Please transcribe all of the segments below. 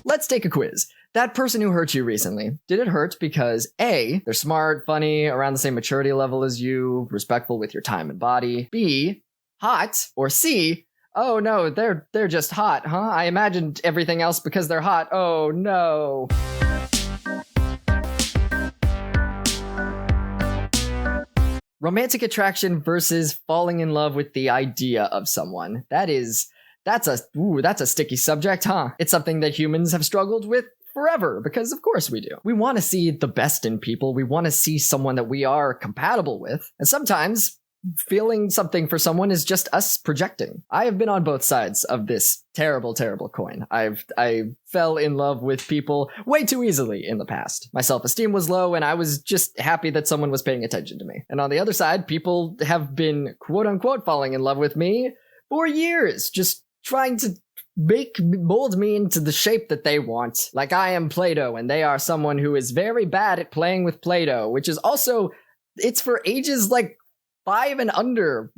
Let's take a quiz. That person who hurt you recently, did it hurt because A, they're smart, funny, around the same maturity level as you, respectful with your time and body, B, hot, or C, oh no, they're just hot, huh? I imagined everything else because they're hot. Oh no. Romantic attraction versus falling in love with the idea of someone. That's a sticky subject, huh? It's something that humans have struggled with forever, because of course we do. We want to see the best in people. We want to see someone that we are compatible with. And sometimes feeling something for someone is just us projecting. I have been on both sides of this terrible, terrible coin. I fell in love with people way too easily in the past. My self-esteem was low and I was just happy that someone was paying attention to me. And on the other side, people have been quote unquote falling in love with me for years, just trying to mold me into the shape that they want. Like I am PlayDoh and they are someone who is very bad at playing with PlayDoh, which is also, it's for ages like 5 and under,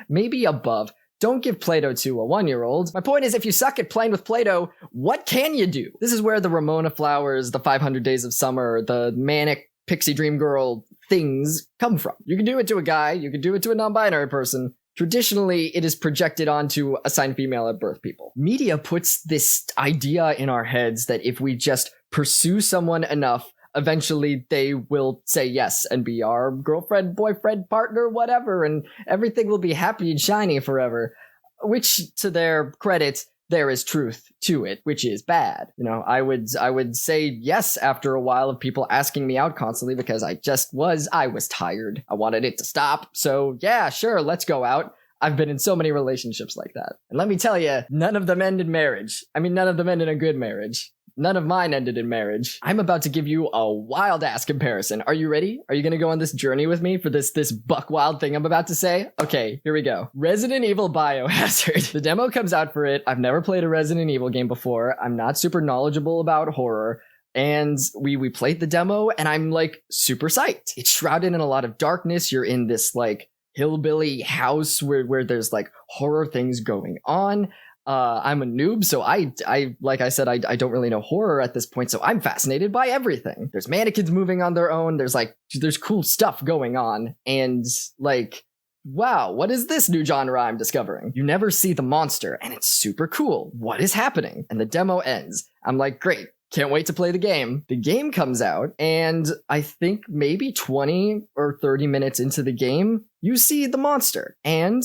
maybe above. Don't give Play-Doh to a 1-year-old. My point is, if you suck at playing with Play-Doh, what can you do? This is where the Ramona flowers, the 500 Days of Summer, the manic pixie dream girl things come from. You can do it to a guy, you can do it to a non-binary person. Traditionally, it is projected onto assigned female at birth people. Media puts this idea in our heads that if we just pursue someone enough, eventually they will say yes and be our girlfriend, boyfriend, partner, whatever, and everything will be happy and shiny forever. Which, to their credit, there is truth to it, which is bad. You know, I would say yes after a while of people asking me out constantly because I was tired. I wanted it to stop. So yeah, sure, let's go out. I've been in so many relationships like that. And let me tell you, none of them end in marriage. I mean, none of them end in a good marriage. None of mine ended in marriage. I'm about to give you a wild-ass comparison. Are you ready? Are you gonna go on this journey with me for this buck wild thing I'm about to say? Okay, here we go. Resident Evil Biohazard. The demo comes out for it. I've never played a Resident Evil game before. I'm not super knowledgeable about horror. And we played the demo, and I'm, like, super psyched. It's shrouded in a lot of darkness. You're in this, like, hillbilly house where there's, like, horror things going on. I'm a noob, so I like I said, I don't really know horror at this point, so I'm fascinated by everything. There's mannequins moving on their own, there's cool stuff going on, and like, wow, what is this new genre I'm discovering? You never see the monster, and it's super cool. What is happening? And the demo ends. I'm like, great. Can't wait to play the game. The game comes out, and I think maybe 20 or 30 minutes into the game, you see the monster, and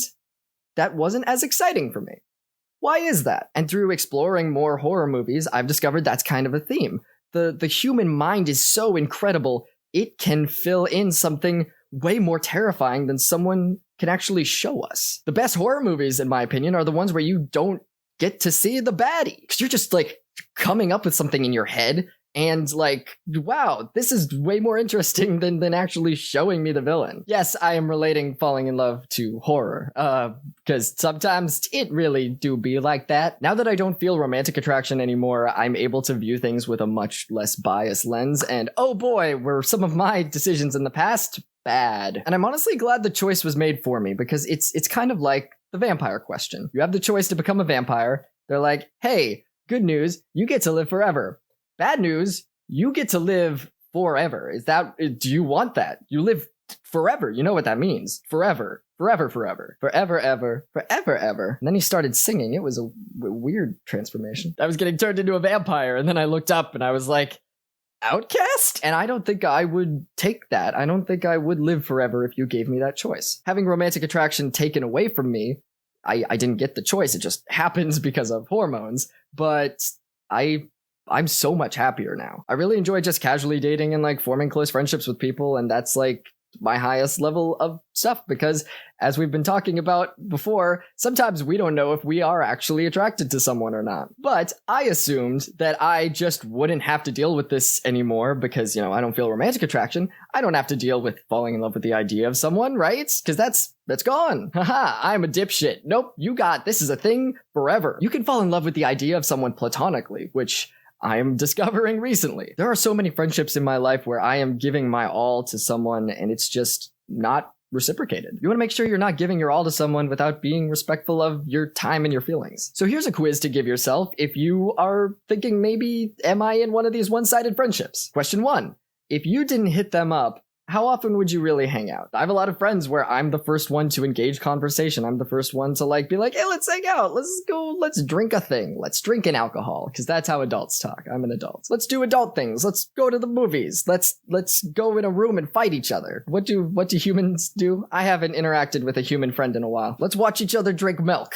that wasn't as exciting for me. Why is that? And through exploring more horror movies, I've discovered that's kind of a theme. The human mind is so incredible, it can fill in something way more terrifying than someone can actually show us. The best horror movies, in my opinion, are the ones where you don't get to see the baddie. Because you're just, like, coming up with something in your head, and, like, wow, this is way more interesting than actually showing me the villain. Yes, I am relating falling in love to horror, because sometimes it really do be like that. Now that I don't feel romantic attraction anymore, I'm able to view things with a much less biased lens, and oh boy, were some of my decisions in the past bad. And I'm honestly glad the choice was made for me, because it's kind of like the vampire question. You have the choice to become a vampire. They're like, hey, good news, you get to live forever. Bad news, you get to live forever. Do you want that? You live forever. You know what that means. Forever. Forever, forever. Forever, ever. Forever, ever. And then he started singing. It was a weird transformation. I was getting turned into a vampire, and then I looked up and I was like, outcast? And I don't think I would take that. I don't think I would live forever if you gave me that choice. Having romantic attraction taken away from me, I didn't get the choice. It just happens because of hormones. But I'm so much happier now. I really enjoy just casually dating and like forming close friendships with people, and that's like my highest level of stuff, because as we've been talking about before, sometimes we don't know if we are actually attracted to someone or not. But I assumed that I just wouldn't have to deal with this anymore because, you know, I don't feel romantic attraction. I don't have to deal with falling in love with the idea of someone, right? Because that's gone. Haha, I'm a dipshit. Nope, this is a thing forever. You can fall in love with the idea of someone platonically, which I am discovering recently. There are so many friendships in my life where I am giving my all to someone and it's just not reciprocated. You want to make sure you're not giving your all to someone without being respectful of your time and your feelings. So here's a quiz to give yourself if you are thinking maybe, am I in one of these one-sided friendships? Question 1. If you didn't hit them up, how often would you really hang out? I have a lot of friends where I'm the first one to engage conversation. I'm the first one to be like, hey, let's hang out. Let's go. Let's drink a thing. Let's drink an alcohol. Because that's how adults talk. I'm an adult. Let's do adult things. Let's go to the movies. Let's go in a room and fight each other. What do humans do? I haven't interacted with a human friend in a while. Let's watch each other drink milk.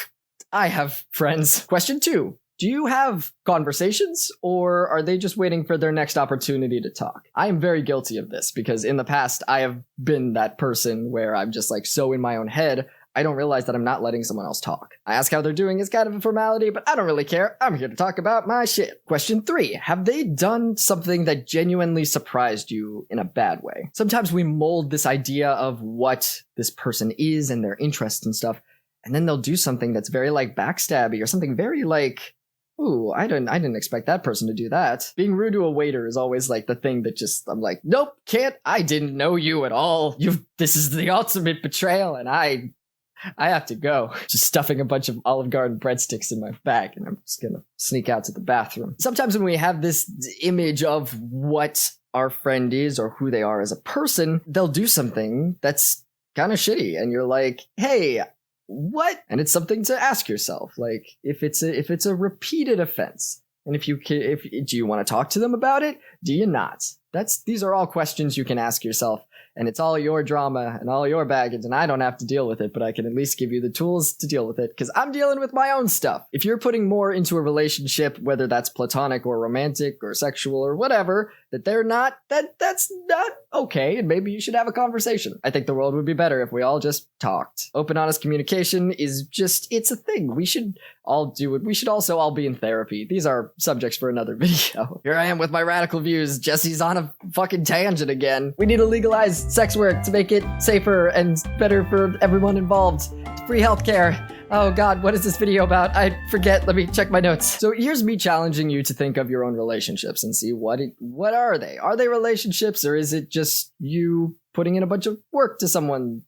I have friends. Question 2. Do you have conversations, or are they just waiting for their next opportunity to talk? I am very guilty of this because in the past, I have been that person where I'm just so in my own head, I don't realize that I'm not letting someone else talk. I ask how they're doing is kind of a formality, but I don't really care. I'm here to talk about my shit. Question 3. Have they done something that genuinely surprised you in a bad way? Sometimes we mold this idea of what this person is and their interests and stuff, and then they'll do something that's very backstabby or something very ooh, I didn't expect that person to do that. Being rude to a waiter is always the thing that just, I'm nope, can't, I didn't know you at all. This is the ultimate betrayal, and I have to go. Just stuffing a bunch of Olive Garden breadsticks in my bag, and I'm just gonna sneak out to the bathroom. Sometimes when we have this image of what our friend is or who they are as a person, they'll do something that's kind of shitty, and you're like, hey, what? And it's something to ask yourself, if it's a repeated offense, and do you want to talk to them about it? Do you not? These are all questions you can ask yourself, and it's all your drama and all your baggage, and I don't have to deal with it, but I can at least give you the tools to deal with it, because I'm dealing with my own stuff. If you're putting more into a relationship, whether that's platonic or romantic or sexual or whatever, that they're not, that's not okay, and maybe you should have a conversation. I think the world would be better if we all just talked. Open, honest communication is it's a thing. We should all do it. We should also all be in therapy. These are subjects for another video. Here I am with my radical views. Jesse's on a fucking tangent again. We need to legalize sex work to make it safer and better for everyone involved. Free healthcare. Oh God, what is this video about? I forget. Let me check my notes. So here's me challenging you to think of your own relationships and see what are they? Are they relationships, or is it just you putting in a bunch of work to someone?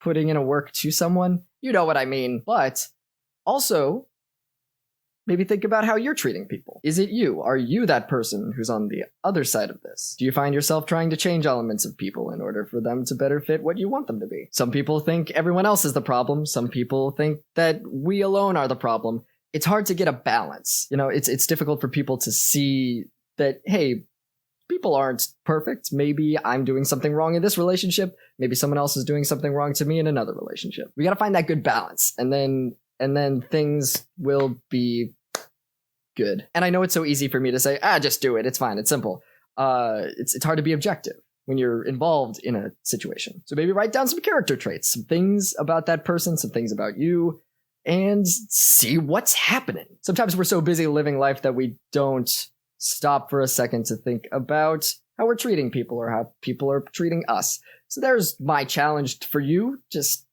Putting in a work to someone? You know what I mean. But also, maybe think about how you're treating people. Is it you? Are you that person who's on the other side of this? Do you find yourself trying to change elements of people in order for them to better fit what you want them to be? Some people think everyone else is the problem. Some people think that we alone are the problem. It's hard to get a balance. It's difficult for people to see that, hey, people aren't perfect. Maybe I'm doing something wrong in this relationship. Maybe someone else is doing something wrong to me in another relationship. We got to find that good balance. And then things will be good. And I know it's so easy for me to say, just do it. It's fine. It's simple. It's hard to be objective when you're involved in a situation. So maybe write down some character traits, some things about that person, some things about you, and see what's happening. Sometimes we're so busy living life that we don't stop for a second to think about how we're treating people or how people are treating us. So there's my challenge for you. Just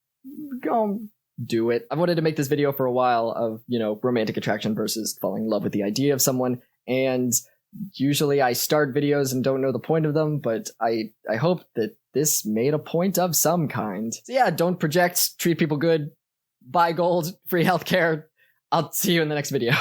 go do it. I've wanted to make this video for a while of, romantic attraction versus falling in love with the idea of someone. And usually I start videos and don't know the point of them, but I hope that this made a point of some kind. So yeah, don't project, treat people good, buy gold, free healthcare. I'll see you in the next video.